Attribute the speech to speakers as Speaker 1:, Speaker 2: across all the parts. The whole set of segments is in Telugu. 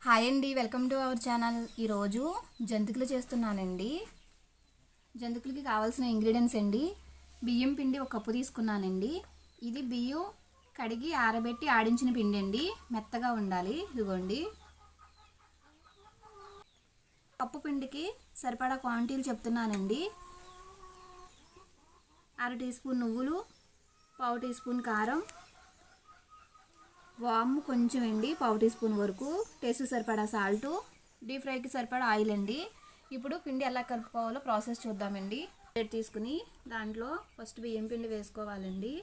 Speaker 1: హాయ్ అండి, వెల్కమ్ టు అవర్ ఛానల్. ఈరోజు జంతికలు చేస్తున్నానండి. జంతికలకి కావాల్సిన ఇంగ్రీడియంట్స్ అండి. బియ్యం పిండి ఒక కప్పు తీసుకున్నానండి. ఇది బియ్యం కడిగి ఆరబెట్టి ఆడించిన పిండి అండి, మెత్తగా ఉండాలి. ఇదిగోండి, కప్పు పిండికి సరిపడా క్వాంటిటీలు చెప్తున్నానండి. 1/2 టీ స్పూన్ నువ్వులు, 1/2 టీ స్పూన్ కారం, వాము కొంచెం అండి, 1/2 టీ స్పూన్ వరకు, టేస్ట్ సరిపడా సాల్టు, డీప్ ఫ్రైకి సరిపడా ఆయిల్ అండి. ఇప్పుడు పిండి ఎలా కలుపుకోవాలో ప్రాసెస్ చూద్దామండి. ప్లేట్ తీసుకుని దాంట్లో ఫస్ట్ బియ్యం పిండి వేసుకోవాలండి.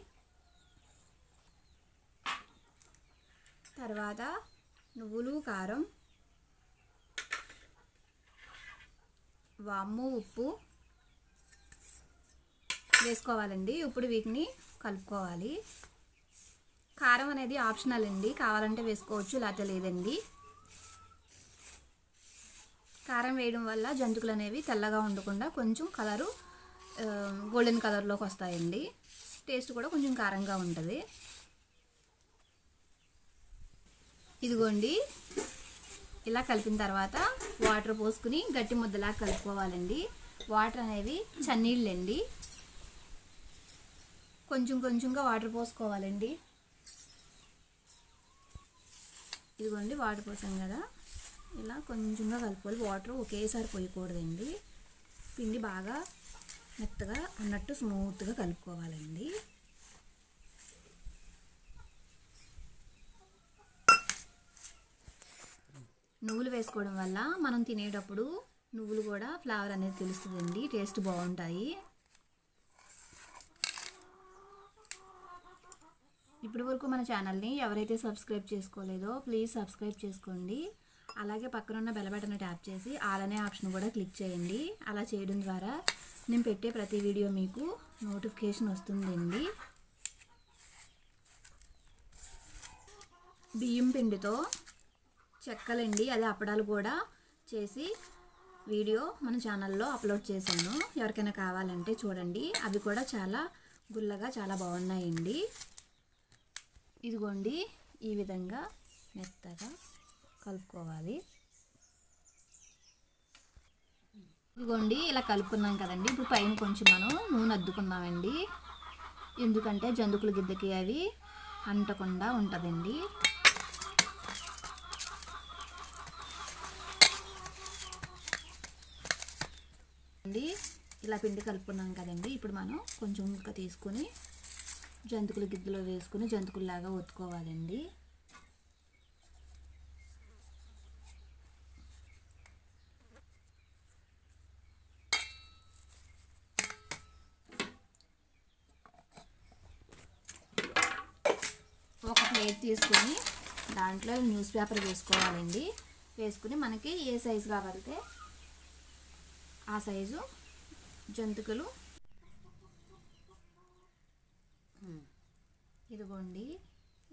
Speaker 1: తర్వాత నువ్వులు, కారం, వాము, ఉప్పు వేసుకోవాలండి. ఇప్పుడు వీటిని కలుపుకోవాలి. కారం అనేది ఆప్షనల్ అండి, కావాలంటే వేసుకోవచ్చు, లేకపోతే లేదండి. కారం వేయడం వల్ల జంతికలు అనేవి తెల్లగా ఉండకుండా కొంచెం కలరు గోల్డెన్ కలర్లోకి వస్తాయండి. టేస్ట్ కూడా కొంచెం కారంగా ఉంటుంది. ఇదిగోండి, ఇలా కలిపిన తర్వాత వాటర్ పోసుకుని గట్టి ముద్దలా కలుపుకోవాలండి. వాటర్ అనేవి చన్నీళ్ళండి, కొంచెం కొంచెంగా వాటర్ పోసుకోవాలండి. ఇదిగోండి, వాటర్ పోసాం కదా, ఇలా కొంచెంగా కలుపుకోవాలి. వాటర్ ఒకేసారి పోయకూడదండి. పిండి బాగా మెత్తగా అన్నట్టు స్మూత్గా కలుపుకోవాలండి. నువ్వులు వేసుకోవడం వల్ల మనం తినేటప్పుడు నువ్వులు కూడా ఫ్లేవర్ అనేది తెలుస్తుందండి, టేస్ట్ బాగుంటాయి. ఇప్పటి వరకు మన ఛానల్ని ఎవరైతే సబ్స్క్రైబ్ చేసుకోలేదో ప్లీజ్ సబ్స్క్రైబ్ చేసుకోండి. అలాగే పక్కనున్న బెల్ బటన్ ట్యాప్ చేసి ఆల్ అనే ఆప్షన్ కూడా క్లిక్ చేయండి. అలా చేయడం ద్వారా నేను పెట్టే ప్రతి వీడియో మీకు నోటిఫికేషన్ వస్తుందండి. బియ్యం పిండితో చెక్కలండి, అదే అప్పడాలు కూడా చేసి వీడియో మన ఛానల్లో అప్లోడ్ చేశాను. ఎవరికైనా కావాలంటే చూడండి. అవి కూడా చాలా గుల్లగా చాలా బాగున్నాయండి. ఇదిగోండి, ఈ విధంగా మెత్తగా కలుపుకోవాలి. ఇదిగోండి, ఇలా కలుపుకున్నాం కదండి. ఇప్పుడు పైన కొంచెం మనం నూనె అద్దుకుందామండి, ఎందుకంటే జంతికల గిద్దకి అవి అంటకుండా ఉంటుందండి. ఇలా పిండి కలుపుకున్నాం కదండి. ఇప్పుడు మనం కొంచెం ఇంకా తీసుకొని జంతికల గిద్దలో వేసుకుని జంతికల్లాగా ఒత్తుకోవాలండి. ఒక ప్లేట్ తీసుకొని దాంట్లో న్యూస్ పేపర్ వేసుకోవాలండి. వేసుకుని మనకి ఏ సైజు కావాలితే ఆ సైజు జంతికలు, ఇదిగోండి,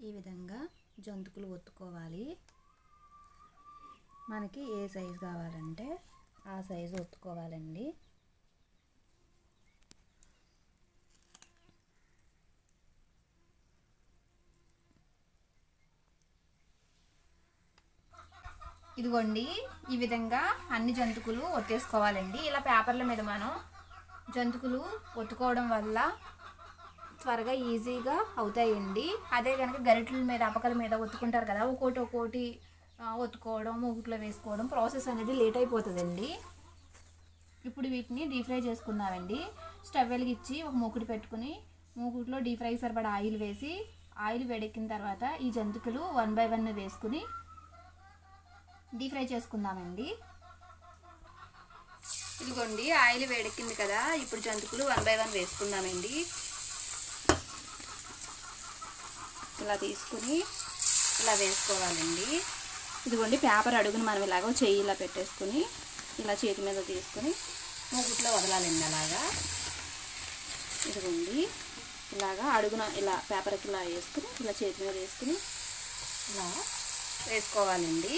Speaker 1: ఈ విధంగా జంతికలు ఒత్తుకోవాలి. మనకి ఏ సైజు కావాలంటే ఆ సైజు ఒత్తుకోవాలండి. ఇదిగోండి, ఈ విధంగా అన్ని జంతికలు ఒత్తేసుకోవాలండి. ఇలా పేపర్ల మీద మనం జంతికలు ఒత్తుకోవడం వల్ల త్వరగా ఈజీగా అవుతాయండి. అదే కనుక గరిటెల మీద అపకల మీద ఒత్తుకుంటారు కదా, ఒక్కోటి ఒత్తుకోవడం, మూకుట్లో వేసుకోవడం ప్రాసెస్ అనేది లేట్ అయిపోతుందండి. ఇప్పుడు వీటిని డీప్ ఫ్రై చేసుకున్నామండి. స్టవ్ వెలిగించి ఒక మూకుడు పెట్టుకుని మూకుట్లో డీప్ ఫ్రై సరిపడా ఆయిల్ వేసి, ఆయిల్ వేడెక్కిన తర్వాత ఈ జంతికలు 1 by 1 వేసుకుని డీప్ ఫ్రై చేసుకుందామండి. ఇదిగోండి, ఆయిల్ వేడెక్కింది కదా, ఇప్పుడు జంతికలు 1 by 1 వేసుకుందామండి. ఇలా తీసుకుని ఇలా వేసుకోవాలండి. ఇదిగోండి, పేపర్ అడుగుని మనం ఇలాగో చెయ్యి ఇలా పెట్టేసుకుని ఇలా చేతి మీద తీసుకుని మూకుట్లో వదలాలండి. అలాగా ఇదిగోండి, ఇలాగా అడుగున ఇలా పేపర్కి ఇలా వేసుకుని ఇలా చేతి మీద వేసుకుని ఇలా వేసుకోవాలండి.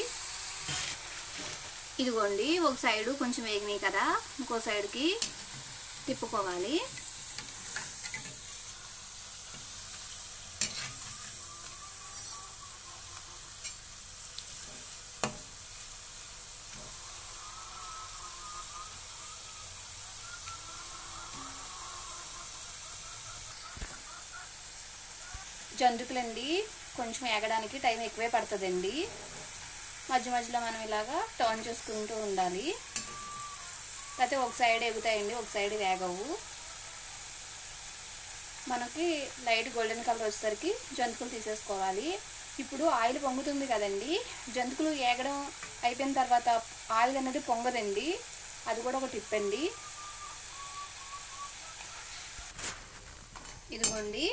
Speaker 1: ఇదిగోండి, ఒక సైడు కొంచెం వేగినాయి కదా, ఇంకో సైడ్కి తిప్పుకోవాలి. జంతుకులండి కొంచెం ఎగడానికి టైం ఎక్కువే పడుతుందండి. మధ్య మధ్యలో మనం ఇలాగా టర్న్ చేసుకుంటూ ఉండాలి. లేకపోతే ఒక సైడ్ ఎగుతాయండి, ఒక సైడ్ వేగవు. మనకి లైట్ గోల్డెన్ కలర్ వచ్చేసరికి జంతుకులు తీసేసుకోవాలి. ఇప్పుడు ఆయిల్ పొంగుతుంది కదండి, జంతుకులు ఏగడం అయిపోయిన తర్వాత ఆయిల్ అనేది పొంగదండి, అది కూడా ఒక టిప్ అండి. ఇదిగోండి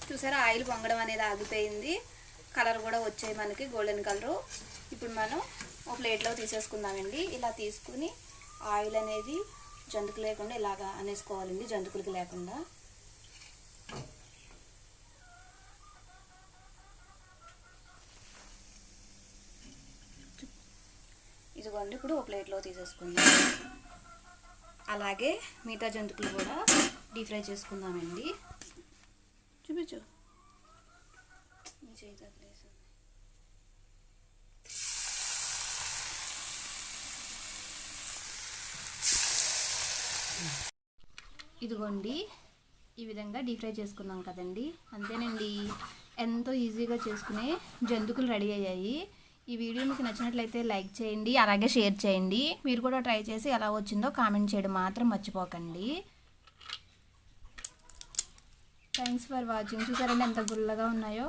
Speaker 1: చూసారా, ఆయిల్ పొంగడం అనేది ఆగిపోయింది, కలర్ కూడా వచ్చాయి మనకి గోల్డెన్ కలరు. ఇప్పుడు మనం ఒక ప్లేట్లో తీసేసుకుందామండి. ఇలా తీసుకుని ఆయిల్ అనేది జంతుకు లేకుండా ఇలాగా అనేసుకోవాలండి, జంతుకులకి లేకుండా. ఇదిగోండి ఇప్పుడు ఒక ప్లేట్లో తీసేసుకుందాం. అలాగే మిగతా జంతుకులు కూడా డీప్ ఫ్రై చేసుకుందామండి. చూపించు మీ చేయి. ఇదిగోండి ఈ విధంగా డీప్ ఫ్రై చేసుకున్నాం కదండి, అంతేనండి. ఎంతో ఈజీగా చేసుకునే జంతుకులు రెడీ అయ్యాయి. ఈ వీడియో మీకు నచ్చినట్లయితే లైక్ చేయండి, అలాగే షేర్ చేయండి. మీరు కూడా ట్రై చేసి ఎలా వచ్చిందో కామెంట్ చేయడం మాత్రం మర్చిపోకండి. Thanks for watching. చూసారండి ఎంత గుల్లగా ఉన్నాయో.